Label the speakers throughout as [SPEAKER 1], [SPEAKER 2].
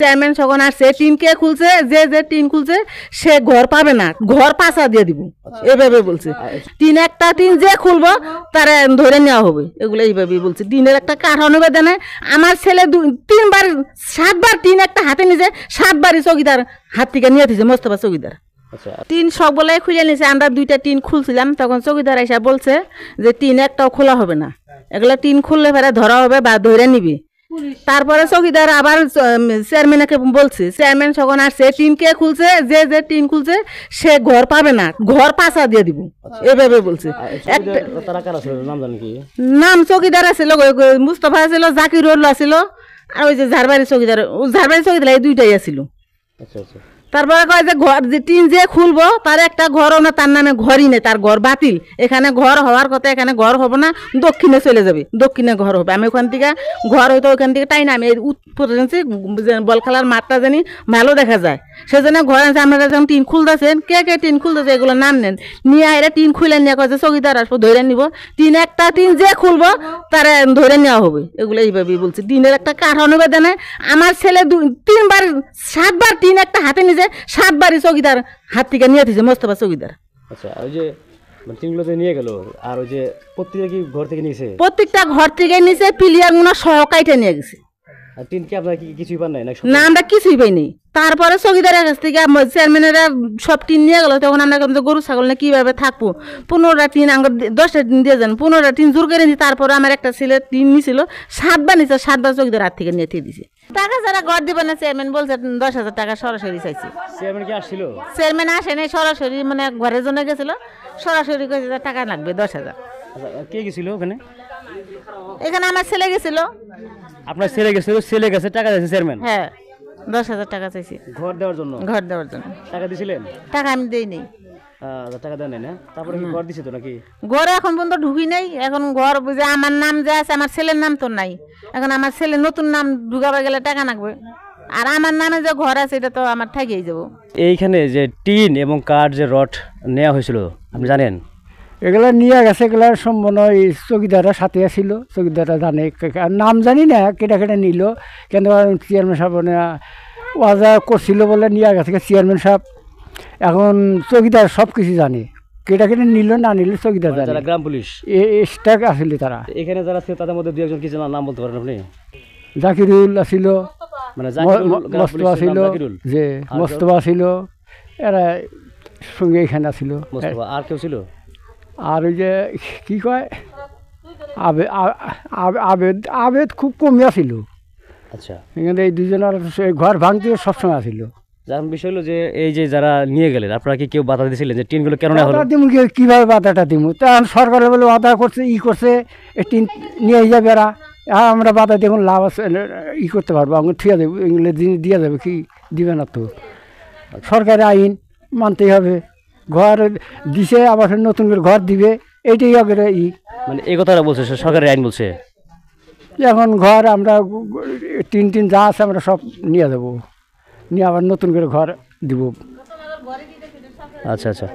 [SPEAKER 1] Chairman যখন আসছে tin কে খুলছে, যে টিন খুলছে সে ঘর পাবে না, ঘর পাশা দিয়ে দিব, এভাবে বলছে। একটা টিন যে খুলবো তারা ধরে নেওয়া হবে, এগুলো এইভাবেই বলছে। টিনের একটা কারণ হবে দেয়। আমার ছেলে 3বার 7বার টিন একটা হাতে নিয়েছে, 7বারই চৌকিদার হাত থেকে নিয়ে দিয়েছে, মোস্তফা চৌকিদার। টিন সব বলে খুলে নিয়েছে। আমরা 2টা টিন খুলছিলাম, তখন চৌকিদার এসে বলছে যে টিন একটাও খোলা হবে না, এগুলো টিন খুললে ফেরে ধরা হবে বা ধরে নিবি। তারপরে চৌকিদার আবার চেয়ারম্যানকে বলছে, চেয়ারম্যান যখন আসছে টিন কে খুলছে, যে টিন খুলছে সে ঘর পাবে না, ঘর পাশা দিয়ে দিব, এভাবে বলছে। নাম চৌকিদার আছিল, মুস্তফা আছিল, জাকিরুল আছিল, আর ওই যে ঝাড়বাড়ি চৌকিদার, এই 2টাই আছিল। তারপরে কয় যে ঘর যে টিন যে খুলবো তার একটা ঘরও না, তার নামে ঘরই নেই, তার ঘর বাতিল। এখানে ঘর হওয়ার কথা, এখানে ঘর হবে না, দক্ষিণে চলে যাবে, দক্ষিণে ঘর হবে। আমি ওখান থেকে ঘর হয়তো ওখান থেকে তাই না, আমি উত্তর বল খেলার মাঠটা জানি ভালো দেখা যায়, সেজন্য ঘর আছে। আপনারা যখন টিন খুলতেছেন, কে টিন খুলতেছে এগুলো নাম নেন, নিয়ে আইরা টিন খুলে নিয়ে কয়েছে চৌকিদার আসবো ধরে নিব। একটা টিন যে খুলবো তারা ধরে নেওয়া হবে, এগুলো এইভাবেই বলছে। টিনের একটা কারণ হবে দেয়। আমার ছেলে 3বার 7বার টিন একটা হাতে নিয়েছে, 7বারই চৌকিদার হাত থেকে নিয়ে দিয়েছে, মোস্তফা চৌকিদার।
[SPEAKER 2] আচ্ছা, ওই যে টিনগুলোতে নিয়ে গেল, আর ওই যে প্রত্যেকটা কি ঘর থেকে নিয়েছে?
[SPEAKER 1] প্রত্যেকটা ঘর থেকে নিয়েছে, পিলিয়ারগুলো সহ কাইটে নিয়ে গেছে।
[SPEAKER 2] আর টিন কি আপনারা কি কিছুই পান নাই?
[SPEAKER 1] না, আমরা কিছুই পাইনি। তারপরে চৌকিদারের কাছ থেকে চেয়ারম্যানেরা সব টিন নিয়ে গেল, তখন আমরা গরু ছাগল না কিভাবে থাকবো, 15টা টিন আমার 10টা টিন দিয়ে যান, 15টা টিন জোর করে নিয়েছি। তারপরে আমার একটা ছেলে টিন নিয়েছিল, 7বার নিয়েছে, 7বার চৌকিদার হাত থেকে নিয়ে দিয়েছে। টাকা যারা ঘর দিবে না, চেয়ারম্যান বলছে 10,000 টাকা সরাসরি চাইছে।
[SPEAKER 2] চেয়ারম্যান কি আসছিল?
[SPEAKER 1] চেয়ারম্যান আসে নাই, সরাসরি মানে ঘরের জন্য গেছিল, সরাসরি কইছে টাকা লাগবে 10,000।
[SPEAKER 2] কে গেছিল ওখানে?
[SPEAKER 1] এখানে আমার ছেলে গেছিল।
[SPEAKER 2] আপনার ছেলে গেছিল? ছেলে গেছে, টাকা দিয়েছে চেয়ারম্যান?
[SPEAKER 1] হ্যাঁ, 10,000 টাকা চাইছি
[SPEAKER 2] ঘর দেওয়ার জন্য।
[SPEAKER 1] ঘর দেওয়ার জন্য
[SPEAKER 2] টাকা দিয়েছিলেন?
[SPEAKER 1] টাকা আমি দেই নাই।
[SPEAKER 2] টাকা দেন নাই না? তারপরে কি ঘর দিছে তো নাকি?
[SPEAKER 1] ঘরে এখন পর্যন্ত ঢুকি নাই। এখন ঘর বুঝে আমার নাম যে আছে, আমার ছেলের নাম তো নাই। এখন আমার ছেলে নতুন নাম ঢুকাবার গেলে টাকা লাগবে, আর আমার নামে যে ঘর আছে এটা তো আমার ঠেকেই যাবো।
[SPEAKER 2] এইখানে যে টিন এবং কাঠ যে রড নেওয়া হয়েছিল আপনি জানেন?
[SPEAKER 3] এগুলো নিয়ে গেছে, এগুলো সম্পূর্ণ এই চৌকিদাররা সাথে ছিল, চৌকিদাররা জানে, নাম জানি না কেটা নিল, কিন্তু চেয়ারম্যান সাহেব ওয়াজা করছিল বলে নিয়ে গেছে চেয়ারম্যান সাহেব। এখন চৌকিদার সব কিছু জানে, কেটা নিল না নিল চৌকিদার জানে।
[SPEAKER 2] যারা গ্রাম পুলিশ
[SPEAKER 3] স্টাফ আসলে তারা
[SPEAKER 2] এখানে যারা ছিল তাদের মধ্যে 2-1 কি নাম বলতে পারেন আপনি?
[SPEAKER 3] জাকিরুল আসিল,
[SPEAKER 2] মানে
[SPEAKER 3] মোস্তফা ছিল, যে মোস্তফা ছিল, এরা সঙ্গে এখানে আসিল।
[SPEAKER 2] আর কেউ ছিল?
[SPEAKER 3] আর ওই যে কি কয় আবেদ খুব কমই আসিল।
[SPEAKER 2] আচ্ছা,
[SPEAKER 3] এখানে এই 2জনের ঘর ভাঙতে সবসময় আসিল।
[SPEAKER 2] যার বিষয় হলো যে এই যে যারা নিয়ে গেলেন, আপনারা কি কেউ বাধা দিয়েছিলেন যে টিনগুলো কেন নেওয়া হলো?
[SPEAKER 3] কীভাবে বাধাটা দিব? তখন সরকারের বলে বাধা করছে, করছে টিন নিয়ে যাবে এরা, আমরা বাধা দেখুন লাভ আছে, করতে পারবো, আমরা ঠিক দেবো, এগুলো দিয়ে যাবে, কি দিবে না তো, সরকারি আইন মানতেই হবে। ঘর দিছে, আবার নতুন করে ঘর দিবে, এইটাই হবে।
[SPEAKER 2] মানে এই কথাটা বলছে সরকারি আইন বলছে।
[SPEAKER 3] এখন ঘর আমরা টিন যা আছে আমরা সব নিয়ে যাবো, নিয়ে আবার নতুন করে ঘর দিব।
[SPEAKER 2] আচ্ছা আচ্ছা,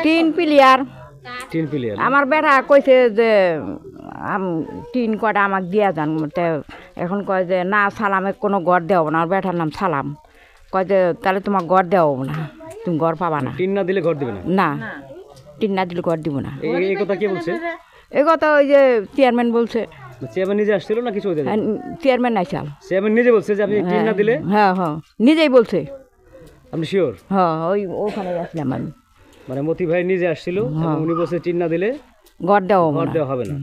[SPEAKER 4] টিন পিলিয়ার আমার বেটা কইছে যে টিন কটা আমাকে দিয়া যান। এখন কয় যে না, সালামে কোনো ঘর দেওয়া না, আমার বেটার নাম সালাম। কয় যে তাহলে তোমার ঘর দেওয়া না, তুমি ঘর পাবা না।
[SPEAKER 2] টিন না দিলে ঘর দিবে না?
[SPEAKER 4] না, টিন না দিলে ঘর দিব না।
[SPEAKER 2] এই কথা কে বলছে?
[SPEAKER 4] এই কথা ওই যে চেয়ারম্যান বলছে।
[SPEAKER 2] চেয়ারম্যান নিজে আসছিল না কিছু?
[SPEAKER 4] চেয়ারম্যান আইসাল,
[SPEAKER 2] চেয়ারম্যান নিজে বলছে যে আপনি টিন না দিলে?
[SPEAKER 4] হ্যাঁ হ্যাঁ, নিজেই বলছে।
[SPEAKER 2] আপনি শিওর?
[SPEAKER 4] হ্যাঁ, ওখানে আসলাম আমি।
[SPEAKER 2] মানে মতি ভাই নিজে আসছিল, উনি বলছে টিন না দিলে
[SPEAKER 4] ঘর দেওয়া
[SPEAKER 2] হবে না।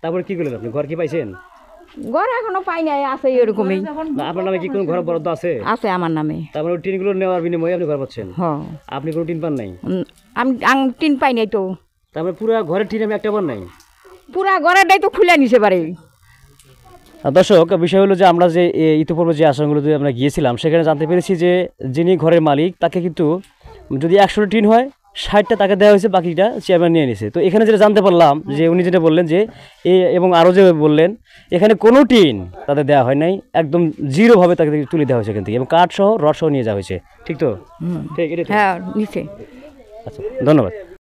[SPEAKER 2] তারপরে কি করলেন আপনি? ঘর কি পাইছেন?
[SPEAKER 4] ঘর এখনো পাই নাই, আছে এরকমই।
[SPEAKER 2] আপনার নামে কি কোনো ঘর বরাদ্দ আছে?
[SPEAKER 4] আছে আমার নামে।
[SPEAKER 2] তারপরে ওই টিনগুলো নেওয়ার বিনিময়ে আপনি ঘর পাচ্ছেন?
[SPEAKER 4] হ্যাঁ।
[SPEAKER 2] আপনি কোনো টিন পান নাই?
[SPEAKER 4] আমি টিন পাই নাই তো।
[SPEAKER 2] তারপরে পুরো ঘরের টিন আমি একটা বার নাই?
[SPEAKER 4] পুরা ঘরেরটাই তো খুলে নিছে পারে।
[SPEAKER 2] দর্শক, বিষয় হলো যে আমরা যে ইতিপূর্বে যে আশ্রমগুলোতে আমরা গিয়েছিলাম, সেখানে জানতে পেরেছি যে যিনি ঘরের মালিক তাকে কিন্তু যদি 100টা টিন হয়, 60টা তাকে দেওয়া হয়েছে, বাকিটা চেয়ারম্যান নিয়ে নিয়েছে। তো এখানে যেটা জানতে পারলাম যে উনি যেটা বললেন যে এবং আরও যে বললেন এখানে কোনো টিন তাদের দেওয়া হয় নাই, একদম জিরোভাবে তাকে তুলে দেওয়া হয়েছে এখান থেকে, এবং কাঠ সহ রড সহ নিয়ে যাওয়া হয়েছে। ঠিক তো? ঠিক, এটা?
[SPEAKER 4] হ্যাঁ, নিচে।
[SPEAKER 2] আচ্ছা, ধন্যবাদ।